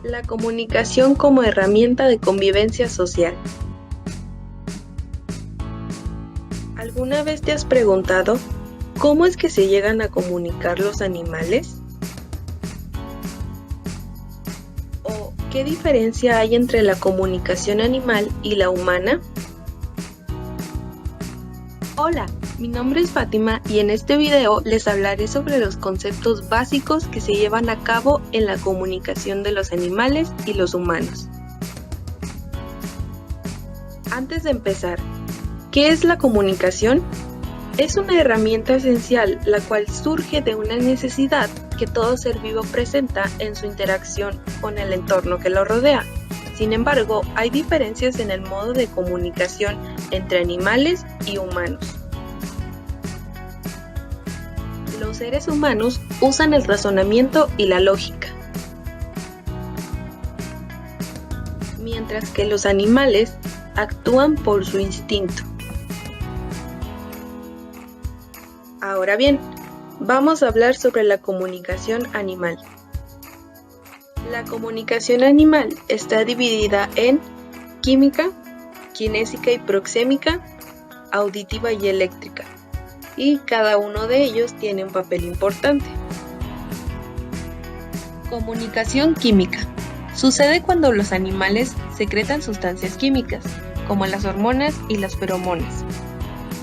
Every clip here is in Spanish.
La comunicación como herramienta de convivencia social. ¿Alguna vez te has preguntado cómo es que se llegan a comunicar los animales? ¿O qué diferencia hay entre la comunicación animal y la humana? Hola, mi nombre es Fátima y en este video les hablaré sobre los conceptos básicos que se llevan a cabo en la comunicación de los animales y los humanos. Antes de empezar, ¿qué es la comunicación? Es una herramienta esencial la cual surge de una necesidad que todo ser vivo presenta en su interacción con el entorno que lo rodea. Sin embargo, hay diferencias en el modo de comunicación entre animales y humanos. Los seres humanos usan el razonamiento y la lógica, mientras que los animales actúan por su instinto. Ahora bien, vamos a hablar sobre la comunicación animal. La comunicación animal está dividida en química, kinésica y proxémica, auditiva y eléctrica, y cada uno de ellos tiene un papel importante. Comunicación química. Sucede cuando los animales secretan sustancias químicas, como las hormonas y las feromonas.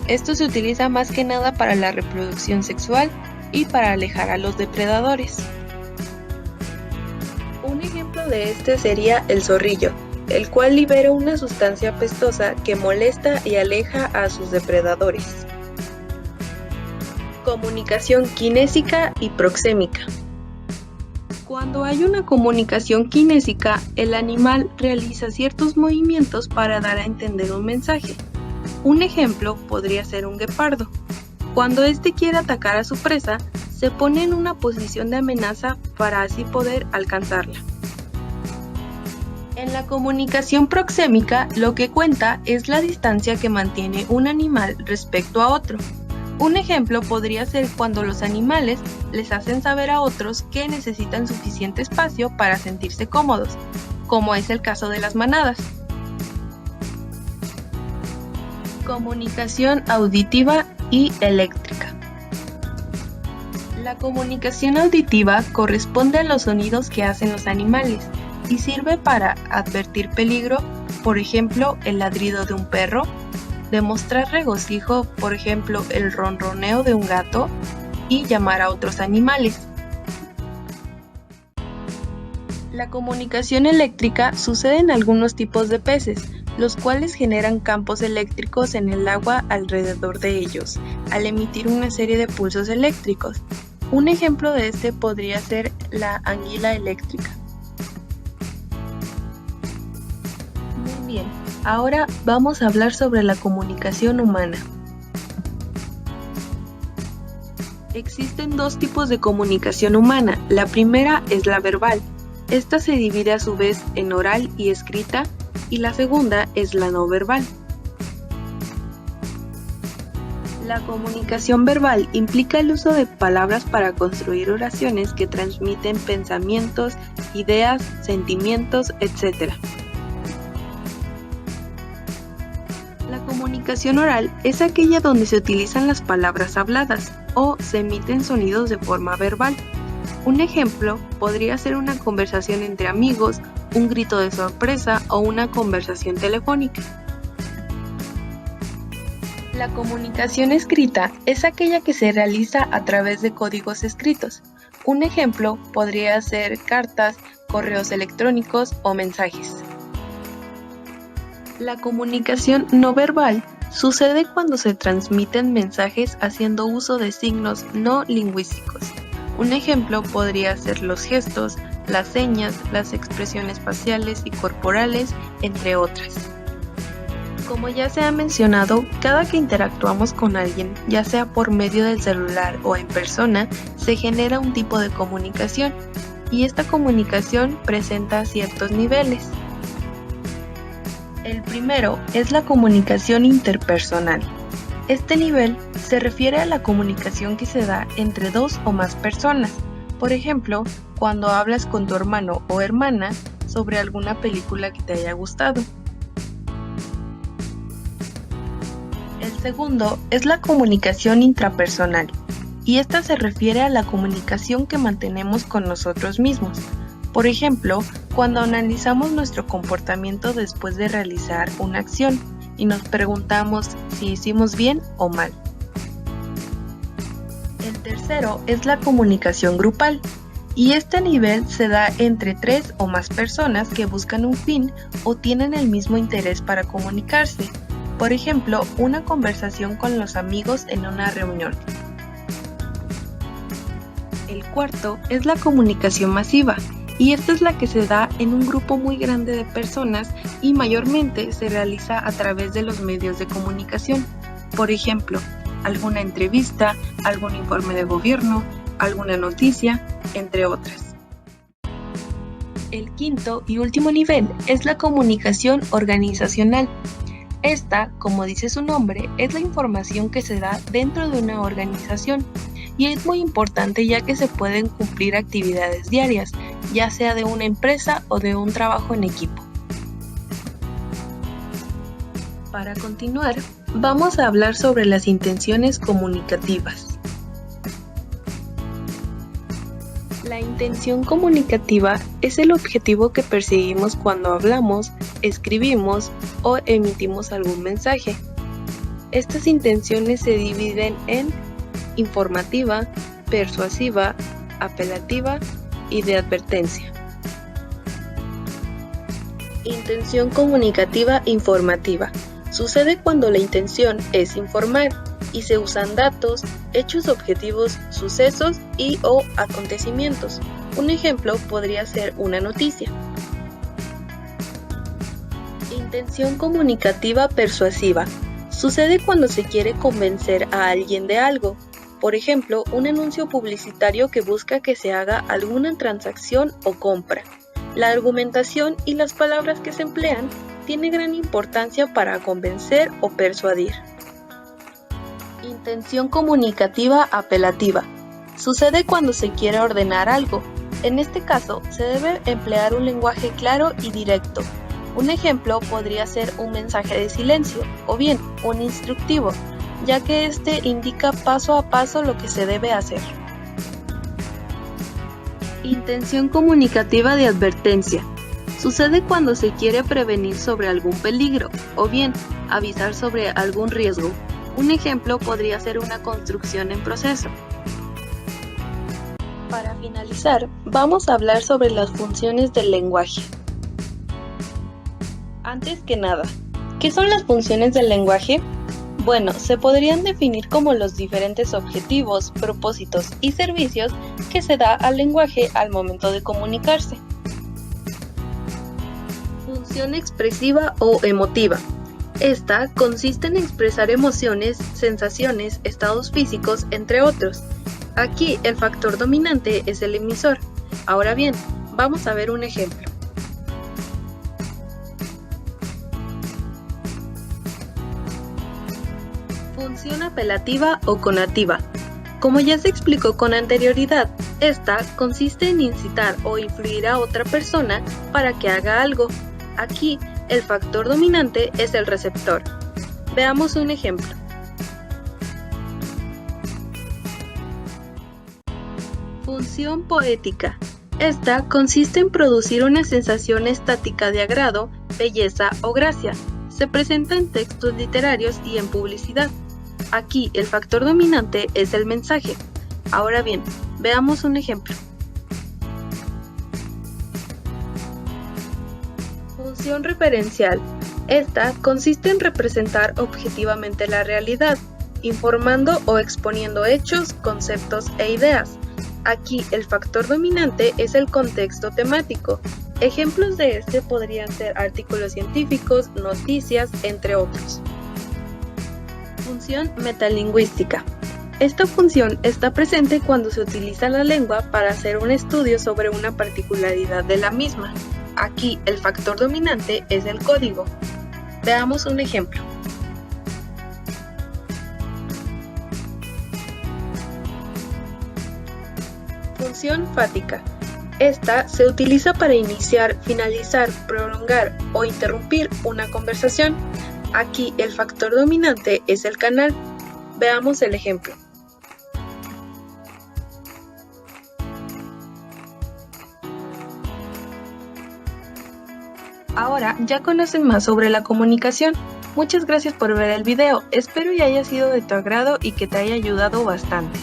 Esto se utiliza más que nada para la reproducción sexual y para alejar a los depredadores. Un ejemplo de este sería el zorrillo, el cual libera una sustancia apestosa que molesta y aleja a sus depredadores. Comunicación kinésica y proxémica. Cuando hay una comunicación kinésica, el animal realiza ciertos movimientos para dar a entender un mensaje. Un ejemplo podría ser un guepardo. Cuando éste quiere atacar a su presa, se pone en una posición de amenaza para así poder alcanzarla. En la comunicación proxémica, lo que cuenta es la distancia que mantiene un animal respecto a otro. Un ejemplo podría ser cuando los animales les hacen saber a otros que necesitan suficiente espacio para sentirse cómodos, como es el caso de las manadas. Comunicación auditiva y eléctrica. La comunicación auditiva corresponde a los sonidos que hacen los animales y sirve para advertir peligro, por ejemplo, el ladrido de un perro, demostrar regocijo, por ejemplo, el ronroneo de un gato, y llamar a otros animales. La comunicación eléctrica sucede en algunos tipos de peces, los cuales generan campos eléctricos en el agua alrededor de ellos, al emitir una serie de pulsos eléctricos. Un ejemplo de este podría ser la anguila eléctrica. Muy bien, ahora vamos a hablar sobre la comunicación humana. Existen dos tipos de comunicación humana. La primera es la verbal. Esta se divide a su vez en oral y escrita, y la segunda es la no verbal. La comunicación verbal implica el uso de palabras para construir oraciones que transmiten pensamientos, ideas, sentimientos, etc. La comunicación oral es aquella donde se utilizan las palabras habladas o se emiten sonidos de forma verbal. Un ejemplo podría ser una conversación entre amigos, un grito de sorpresa o una conversación telefónica. La comunicación escrita es aquella que se realiza a través de códigos escritos. Un ejemplo podría ser cartas, correos electrónicos o mensajes. La comunicación no verbal sucede cuando se transmiten mensajes haciendo uso de signos no lingüísticos. Un ejemplo podría ser los gestos, las señas, las expresiones faciales y corporales, entre otras. Como ya se ha mencionado, cada que interactuamos con alguien, ya sea por medio del celular o en persona, se genera un tipo de comunicación, y esta comunicación presenta ciertos niveles. El primero es la comunicación interpersonal. Este nivel se refiere a la comunicación que se da entre dos o más personas, Por ejemplo, cuando hablas con tu hermano o hermana sobre alguna película que te haya gustado. El segundo es la comunicación intrapersonal, y esta se refiere a la comunicación que mantenemos con nosotros mismos. Por ejemplo, cuando analizamos nuestro comportamiento después de realizar una acción y nos preguntamos si hicimos bien o mal. El tercero es la comunicación grupal, y este nivel se da entre 3 o más personas que buscan un fin o tienen el mismo interés para comunicarse. Por ejemplo, una conversación con los amigos en una reunión. El cuarto es la comunicación masiva, y esta es la que se da en un grupo muy grande de personas y mayormente se realiza a través de los medios de comunicación. Por ejemplo, alguna entrevista, algún informe de gobierno, alguna noticia, entre otras. El quinto y último nivel es la comunicación organizacional. Esta, como dice su nombre, es la información que se da dentro de una organización y es muy importante ya que se pueden cumplir actividades diarias, ya sea de una empresa o de un trabajo en equipo. Para continuar, vamos a hablar sobre las intenciones comunicativas. La intención comunicativa es el objetivo que perseguimos cuando hablamos, escribimos o emitimos algún mensaje. Estas intenciones se dividen en informativa, persuasiva, apelativa y de advertencia. Intención comunicativa informativa. Sucede cuando la intención es informar y se usan datos, hechos objetivos, sucesos y o acontecimientos. Un ejemplo podría ser una noticia. Intención comunicativa persuasiva. Sucede cuando se quiere convencer a alguien de algo. Por ejemplo, un anuncio publicitario que busca que se haga alguna transacción o compra. La argumentación y las palabras que se emplean tiene gran importancia para convencer o persuadir. Intención comunicativa apelativa. Sucede cuando se quiere ordenar algo. En este caso, se debe emplear un lenguaje claro y directo. Un ejemplo podría ser un mensaje de silencio o bien un instructivo, ya que este indica paso a paso lo que se debe hacer. Intención comunicativa de advertencia. Sucede cuando se quiere prevenir sobre algún peligro o bien avisar sobre algún riesgo. Un ejemplo podría ser una construcción en proceso. Para finalizar, vamos a hablar sobre las funciones del lenguaje. Antes que nada, ¿qué son las funciones del lenguaje? Bueno, se podrían definir como los diferentes objetivos, propósitos y servicios que se da al lenguaje al momento de comunicarse. Función expresiva o emotiva. Esta consiste en expresar emociones, sensaciones, estados físicos, entre otros. Aquí el factor dominante es el emisor. Ahora bien, vamos a ver un ejemplo. Función apelativa o conativa. Como ya se explicó con anterioridad, esta consiste en incitar o influir a otra persona para que haga algo. Aquí, el factor dominante es el receptor. Veamos un ejemplo. Función poética. Esta consiste en producir una sensación estática de agrado, belleza o gracia. Se presenta en textos literarios y en publicidad. Aquí el factor dominante es el mensaje. Ahora bien, veamos un ejemplo. Función referencial. Esta consiste en representar objetivamente la realidad, informando o exponiendo hechos, conceptos e ideas. Aquí el factor dominante es el contexto temático. Ejemplos de este podrían ser artículos científicos, noticias, entre otros. Función metalingüística. Esta función está presente cuando se utiliza la lengua para hacer un estudio sobre una particularidad de la misma. Aquí el factor dominante es el código. Veamos un ejemplo. Acción fática. Esta se utiliza para iniciar, finalizar, prolongar o interrumpir una conversación. Aquí el factor dominante es el canal. Veamos el ejemplo. Ahora ya conocen más sobre la comunicación. Muchas gracias por ver el video. Espero y haya sido de tu agrado y que te haya ayudado bastante.